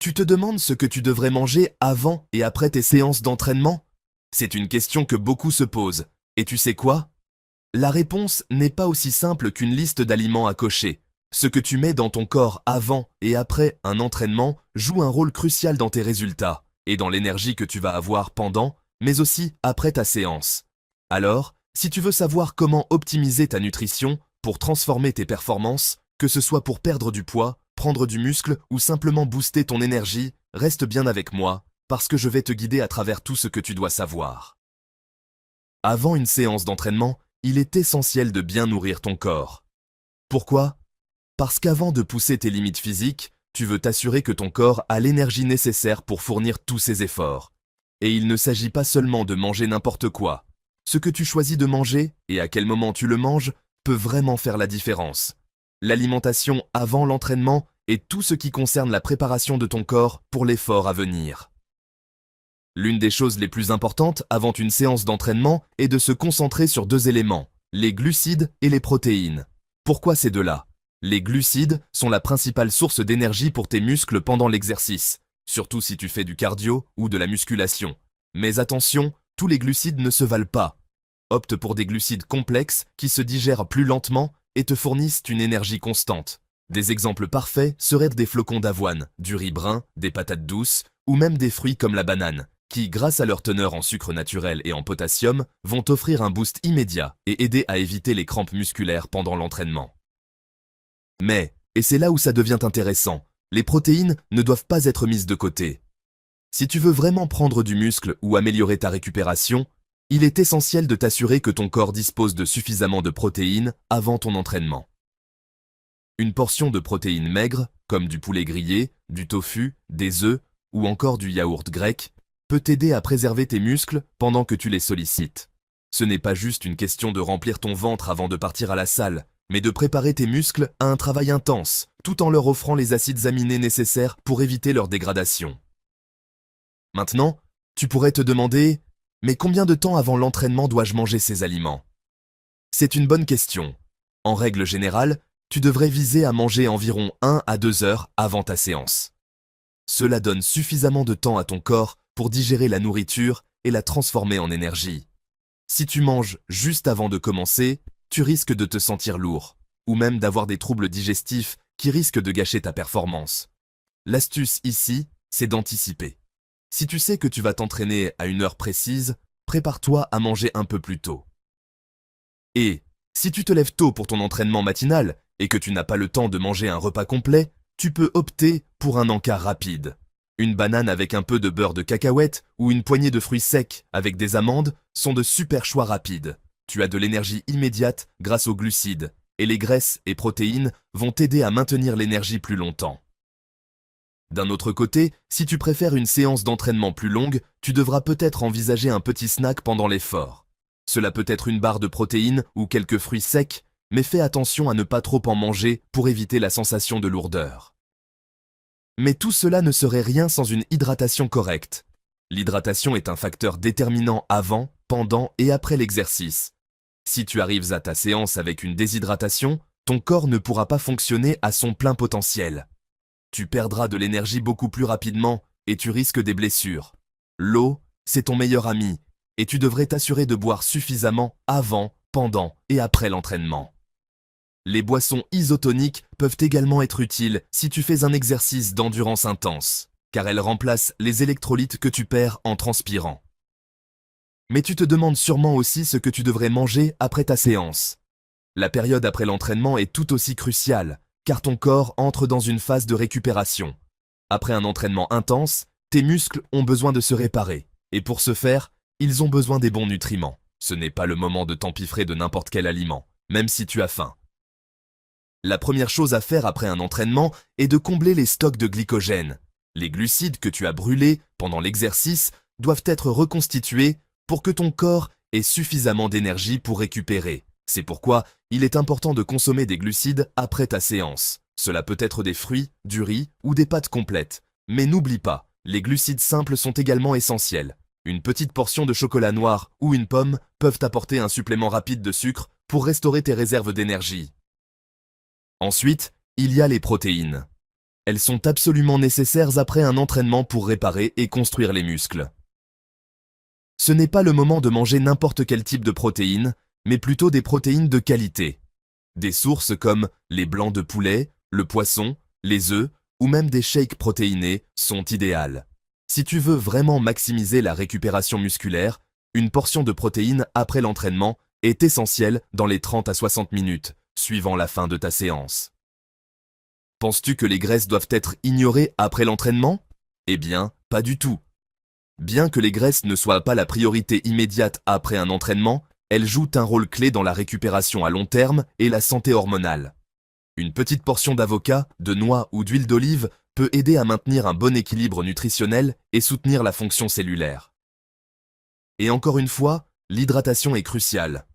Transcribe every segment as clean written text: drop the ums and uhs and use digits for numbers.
Tu te demandes ce que tu devrais manger avant et après tes séances d'entraînement? C'est une question que beaucoup se posent. Et tu sais quoi? La réponse n'est pas aussi simple qu'une liste d'aliments à cocher. Ce que tu mets dans ton corps avant et après un entraînement joue un rôle crucial dans tes résultats et dans l'énergie que tu vas avoir pendant, mais aussi après ta séance. Alors, si tu veux savoir comment optimiser ta nutrition pour transformer tes performances, que ce soit pour perdre du poids, prendre du muscle ou simplement booster ton énergie, reste bien avec moi, parce que je vais te guider à travers tout ce que tu dois savoir. Avant une séance d'entraînement, il est essentiel de bien nourrir ton corps. Pourquoi? Parce qu'avant de pousser tes limites physiques, tu veux t'assurer que ton corps a l'énergie nécessaire pour fournir tous ses efforts. Et il ne s'agit pas seulement de manger n'importe quoi. Ce que tu choisis de manger et à quel moment tu le manges peut vraiment faire la différence. L'alimentation avant l'entraînement est tout ce qui concerne la préparation de ton corps pour l'effort à venir. L'une des choses les plus importantes avant une séance d'entraînement est de se concentrer sur deux éléments, les glucides et les protéines. Pourquoi ces deux-là? Les glucides sont la principale source d'énergie pour tes muscles pendant l'exercice, surtout si tu fais du cardio ou de la musculation. Mais attention, tous les glucides ne se valent pas. Opte pour des glucides complexes qui se digèrent plus lentement et te fournissent une énergie constante. Des exemples parfaits seraient des flocons d'avoine, du riz brun, des patates douces ou même des fruits comme la banane, qui, grâce à leur teneur en sucre naturel et en potassium, vont offrir un boost immédiat et aider à éviter les crampes musculaires pendant l'entraînement. Mais, et c'est là où ça devient intéressant, les protéines ne doivent pas être mises de côté. Si tu veux vraiment prendre du muscle ou améliorer ta récupération, il est essentiel de t'assurer que ton corps dispose de suffisamment de protéines avant ton entraînement. Une portion de protéines maigres, comme du poulet grillé, du tofu, des œufs ou encore du yaourt grec, peut t'aider à préserver tes muscles pendant que tu les sollicites. Ce n'est pas juste une question de remplir ton ventre avant de partir à la salle, mais de préparer tes muscles à un travail intense, tout en leur offrant les acides aminés nécessaires pour éviter leur dégradation. Maintenant, tu pourrais te demander, mais combien de temps avant l'entraînement dois-je manger ces aliments? C'est une bonne question. En règle générale, tu devrais viser à manger environ 1 à 2 heures avant ta séance. Cela donne suffisamment de temps à ton corps pour digérer la nourriture et la transformer en énergie. Si tu manges juste avant de commencer, tu risques de te sentir lourd, ou même d'avoir des troubles digestifs qui risquent de gâcher ta performance. L'astuce ici, c'est d'anticiper. Si tu sais que tu vas t'entraîner à une heure précise, prépare-toi à manger un peu plus tôt. Et, si tu te lèves tôt pour ton entraînement matinal et que tu n'as pas le temps de manger un repas complet, tu peux opter pour un encas rapide. Une banane avec un peu de beurre de cacahuète ou une poignée de fruits secs avec des amandes sont de super choix rapides. Tu as de l'énergie immédiate grâce aux glucides, et les graisses et protéines vont t'aider à maintenir l'énergie plus longtemps. D'un autre côté, si tu préfères une séance d'entraînement plus longue, tu devras peut-être envisager un petit snack pendant l'effort. Cela peut être une barre de protéines ou quelques fruits secs, mais fais attention à ne pas trop en manger pour éviter la sensation de lourdeur. Mais tout cela ne serait rien sans une hydratation correcte. L'hydratation est un facteur déterminant avant, pendant et après l'exercice. Si tu arrives à ta séance avec une déshydratation, ton corps ne pourra pas fonctionner à son plein potentiel. Tu perdras de l'énergie beaucoup plus rapidement et tu risques des blessures. L'eau, c'est ton meilleur ami, et tu devrais t'assurer de boire suffisamment avant, pendant et après l'entraînement. Les boissons isotoniques peuvent également être utiles si tu fais un exercice d'endurance intense, car elles remplacent les électrolytes que tu perds en transpirant. Mais tu te demandes sûrement aussi ce que tu devrais manger après ta séance. La période après l'entraînement est tout aussi cruciale, car ton corps entre dans une phase de récupération. Après un entraînement intense, tes muscles ont besoin de se réparer, et pour ce faire, ils ont besoin des bons nutriments. Ce n'est pas le moment de t'empiffrer de n'importe quel aliment, même si tu as faim. La première chose à faire après un entraînement est de combler les stocks de glycogène. Les glucides que tu as brûlés pendant l'exercice doivent être reconstitués pour que ton corps ait suffisamment d'énergie pour récupérer. C'est pourquoi il est important de consommer des glucides après ta séance. Cela peut être des fruits, du riz ou des pâtes complètes. Mais n'oublie pas, les glucides simples sont également essentiels. Une petite portion de chocolat noir ou une pomme peuvent apporter un supplément rapide de sucre pour restaurer tes réserves d'énergie. Ensuite, il y a les protéines. Elles sont absolument nécessaires après un entraînement pour réparer et construire les muscles. Ce n'est pas le moment de manger n'importe quel type de protéines, mais plutôt des protéines de qualité. Des sources comme les blancs de poulet, le poisson, les œufs ou même des shakes protéinés sont idéales. Si tu veux vraiment maximiser la récupération musculaire, une portion de protéines après l'entraînement est essentielle dans les 30 à 60 minutes, suivant la fin de ta séance. Penses-tu que les graisses doivent être ignorées après l'entraînement? Eh bien, pas du tout. Bien que les graisses ne soient pas la priorité immédiate après un entraînement, elles jouent un rôle clé dans la récupération à long terme et la santé hormonale. Une petite portion d'avocat, de noix ou d'huile d'olive peut aider à maintenir un bon équilibre nutritionnel et soutenir la fonction cellulaire. Et encore une fois, l'hydratation est cruciale.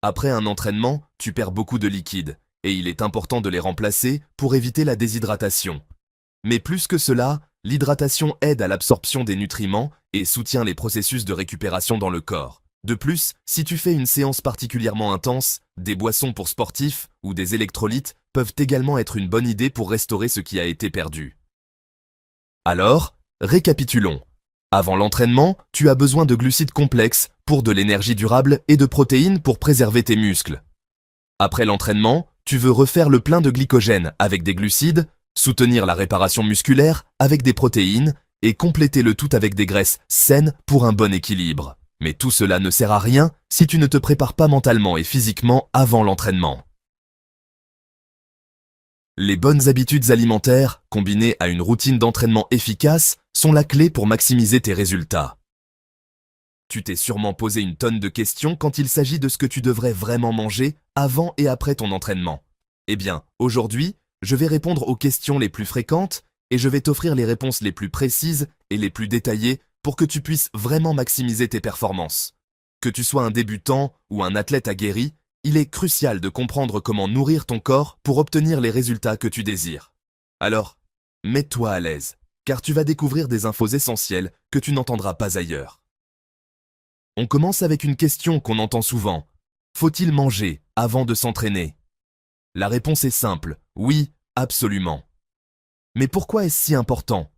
Après un entraînement, tu perds beaucoup de liquides, et il est important de les remplacer pour éviter la déshydratation. Mais plus que cela, l'hydratation aide à l'absorption des nutriments et soutient les processus de récupération dans le corps. De plus, si tu fais une séance particulièrement intense, des boissons pour sportifs ou des électrolytes peuvent également être une bonne idée pour restaurer ce qui a été perdu. Alors, récapitulons. Avant l'entraînement, tu as besoin de glucides complexes pour de l'énergie durable et de protéines pour préserver tes muscles. Après l'entraînement, tu veux refaire le plein de glycogène avec des glucides, soutenir la réparation musculaire avec des protéines et compléter le tout avec des graisses saines pour un bon équilibre. Mais tout cela ne sert à rien si tu ne te prépares pas mentalement et physiquement avant l'entraînement. Les bonnes habitudes alimentaires, combinées à une routine d'entraînement efficace, sont la clé pour maximiser tes résultats. Tu t'es sûrement posé une tonne de questions quand il s'agit de ce que tu devrais vraiment manger avant et après ton entraînement. Eh bien, aujourd'hui, je vais répondre aux questions les plus fréquentes et je vais t'offrir les réponses les plus précises et les plus détaillées pour que tu puisses vraiment maximiser tes performances. Que tu sois un débutant ou un athlète aguerri, il est crucial de comprendre comment nourrir ton corps pour obtenir les résultats que tu désires. Alors, mets-toi à l'aise, car tu vas découvrir des infos essentielles que tu n'entendras pas ailleurs. On commence avec une question qu'on entend souvent. Faut-il manger avant de s'entraîner? La réponse est simple, oui, absolument. Mais pourquoi est-ce si important?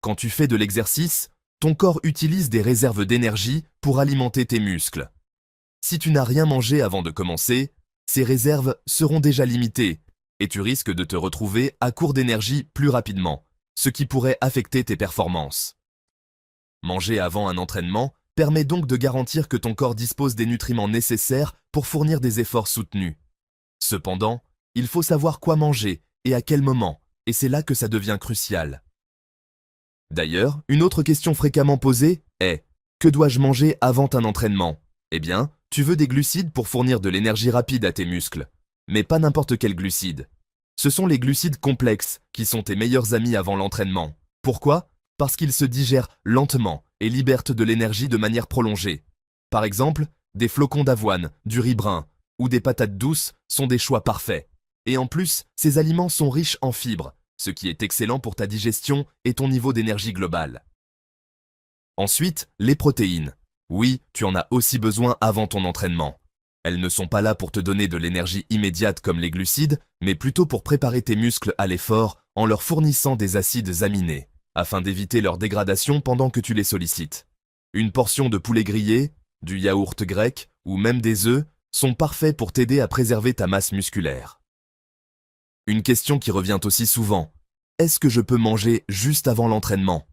Quand tu fais de l'exercice, ton corps utilise des réserves d'énergie pour alimenter tes muscles. Si tu n'as rien mangé avant de commencer, ces réserves seront déjà limitées et tu risques de te retrouver à court d'énergie plus rapidement, ce qui pourrait affecter tes performances. Manger avant un entraînement permet donc de garantir que ton corps dispose des nutriments nécessaires pour fournir des efforts soutenus. Cependant, il faut savoir quoi manger et à quel moment, et c'est là que ça devient crucial. D'ailleurs, une autre question fréquemment posée est « Que dois-je manger avant un entraînement ?» Eh bien, tu veux des glucides pour fournir de l'énergie rapide à tes muscles, mais pas n'importe quel glucide. Ce sont les glucides complexes qui sont tes meilleurs amis avant l'entraînement. Pourquoi? Parce qu'ils se digèrent lentement et libèrent de l'énergie de manière prolongée. Par exemple, des flocons d'avoine, du riz brun ou des patates douces sont des choix parfaits. Et en plus, ces aliments sont riches en fibres, ce qui est excellent pour ta digestion et ton niveau d'énergie global. Ensuite, les protéines. Oui, tu en as aussi besoin avant ton entraînement. Elles ne sont pas là pour te donner de l'énergie immédiate comme les glucides, mais plutôt pour préparer tes muscles à l'effort en leur fournissant des acides aminés, afin d'éviter leur dégradation pendant que tu les sollicites. Une portion de poulet grillé, du yaourt grec ou même des œufs sont parfaits pour t'aider à préserver ta masse musculaire. Une question qui revient aussi souvent. Est-ce que je peux manger juste avant l'entraînement?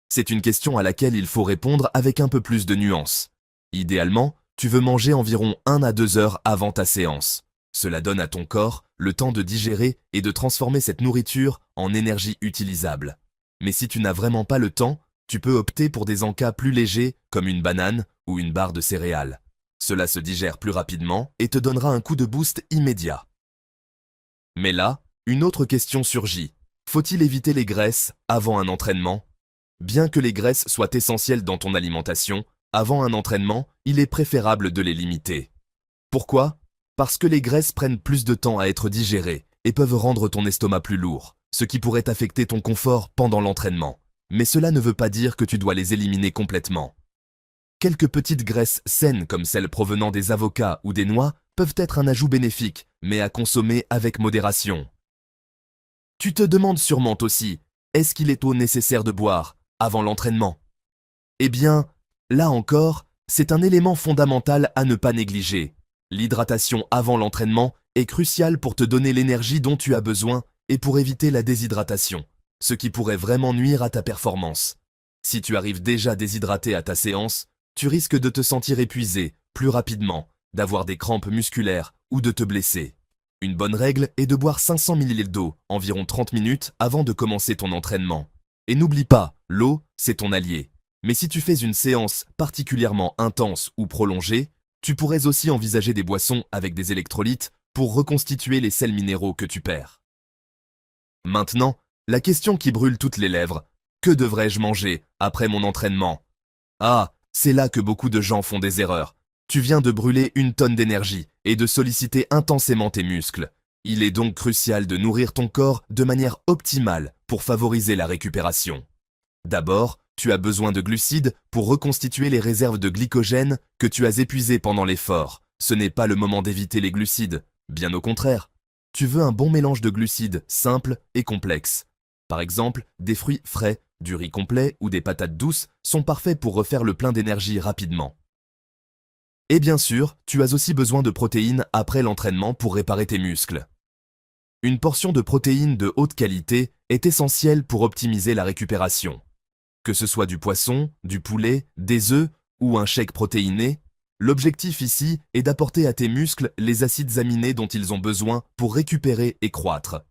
C'est une question à laquelle il faut répondre avec un peu plus de nuance. Idéalement, tu veux manger environ 1 à 2 heures avant ta séance. Cela donne à ton corps le temps de digérer et de transformer cette nourriture en énergie utilisable. Mais si tu n'as vraiment pas le temps, tu peux opter pour des encas plus légers comme une banane ou une barre de céréales. Cela se digère plus rapidement et te donnera un coup de boost immédiat. Mais là, une autre question surgit. Faut-il éviter les graisses avant un entraînement? Bien que les graisses soient essentielles dans ton alimentation, avant un entraînement, il est préférable de les limiter. Pourquoi? Parce que les graisses prennent plus de temps à être digérées et peuvent rendre ton estomac plus lourd, ce qui pourrait affecter ton confort pendant l'entraînement. Mais cela ne veut pas dire que tu dois les éliminer complètement. Quelques petites graisses saines comme celles provenant des avocats ou des noix peuvent être un ajout bénéfique, mais à consommer avec modération. Tu te demandes sûrement aussi, est-ce qu'il est nécessaire de boire avant l'entraînement? Eh bien, là encore, c'est un élément fondamental à ne pas négliger. L'hydratation avant l'entraînement est cruciale pour te donner l'énergie dont tu as besoin et pour éviter la déshydratation, ce qui pourrait vraiment nuire à ta performance. Si tu arrives déjà déshydraté à ta séance, tu risques de te sentir épuisé plus rapidement, d'avoir des crampes musculaires ou de te blesser. Une bonne règle est de boire 500 ml d'eau environ 30 minutes avant de commencer ton entraînement. Et n'oublie pas, l'eau, c'est ton allié. Mais si tu fais une séance particulièrement intense ou prolongée, tu pourrais aussi envisager des boissons avec des électrolytes pour reconstituer les sels minéraux que tu perds. Maintenant, la question qui brûle toutes les lèvres, que devrais-je manger après mon entraînement? Ah, c'est là que beaucoup de gens font des erreurs. Tu viens de brûler une tonne d'énergie et de solliciter intensément tes muscles. Il est donc crucial de nourrir ton corps de manière optimale pour favoriser la récupération. D'abord, tu as besoin de glucides pour reconstituer les réserves de glycogène que tu as épuisées pendant l'effort. Ce n'est pas le moment d'éviter les glucides, bien au contraire. Tu veux un bon mélange de glucides simples et complexes. Par exemple, des fruits frais, du riz complet ou des patates douces sont parfaits pour refaire le plein d'énergie rapidement. Et bien sûr, tu as aussi besoin de protéines après l'entraînement pour réparer tes muscles. Une portion de protéines de haute qualité est essentielle pour optimiser la récupération. Que ce soit du poisson, du poulet, des œufs ou un shake protéiné, l'objectif ici est d'apporter à tes muscles les acides aminés dont ils ont besoin pour récupérer et croître.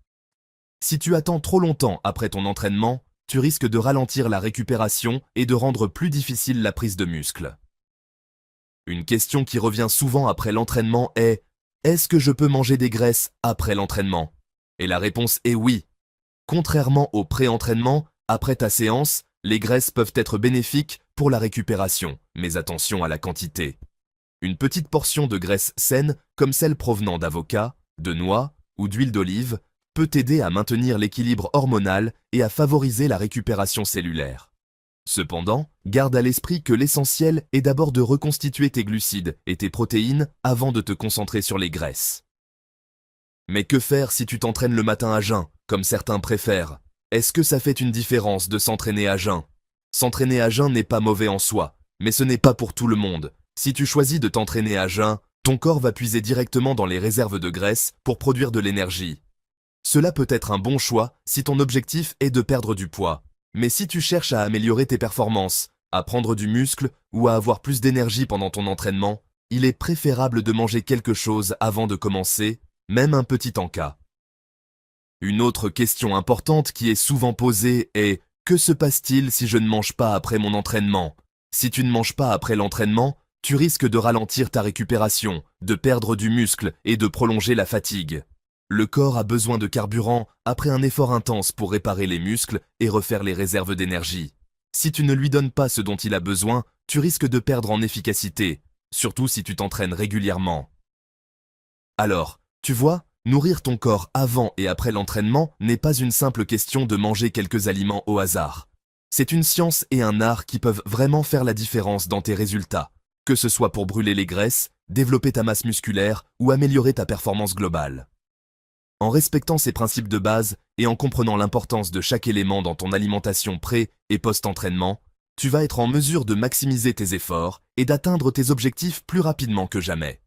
Si tu attends trop longtemps après ton entraînement, tu risques de ralentir la récupération et de rendre plus difficile la prise de muscle. Une question qui revient souvent après l'entraînement est « Est-ce que je peux manger des graisses après l'entraînement ?» Et la réponse est oui. Contrairement au pré-entraînement, après ta séance, les graisses peuvent être bénéfiques pour la récupération, mais attention à la quantité. Une petite portion de graisse saine, comme celle provenant d'avocat, de noix ou d'huile d'olive, peut t'aider à maintenir l'équilibre hormonal et à favoriser la récupération cellulaire. Cependant, garde à l'esprit que l'essentiel est d'abord de reconstituer tes glucides et tes protéines avant de te concentrer sur les graisses. Mais que faire si tu t'entraînes le matin à jeun, comme certains préfèrent? Est-ce que ça fait une différence de s'entraîner à jeun? S'entraîner à jeun n'est pas mauvais en soi, mais ce n'est pas pour tout le monde. Si tu choisis de t'entraîner à jeun, ton corps va puiser directement dans les réserves de graisse pour produire de l'énergie. Cela peut être un bon choix si ton objectif est de perdre du poids. Mais si tu cherches à améliorer tes performances, à prendre du muscle ou à avoir plus d'énergie pendant ton entraînement, il est préférable de manger quelque chose avant de commencer, même un petit encas. Une autre question importante qui est souvent posée est « Que se passe-t-il si je ne mange pas après mon entraînement ?» Si tu ne manges pas après l'entraînement, tu risques de ralentir ta récupération, de perdre du muscle et de prolonger la fatigue. Le corps a besoin de carburant après un effort intense pour réparer les muscles et refaire les réserves d'énergie. Si tu ne lui donnes pas ce dont il a besoin, tu risques de perdre en efficacité, surtout si tu t'entraînes régulièrement. Alors, tu vois, nourrir ton corps avant et après l'entraînement n'est pas une simple question de manger quelques aliments au hasard. C'est une science et un art qui peuvent vraiment faire la différence dans tes résultats, que ce soit pour brûler les graisses, développer ta masse musculaire ou améliorer ta performance globale. En respectant ces principes de base et en comprenant l'importance de chaque élément dans ton alimentation pré- et post-entraînement, tu vas être en mesure de maximiser tes efforts et d'atteindre tes objectifs plus rapidement que jamais.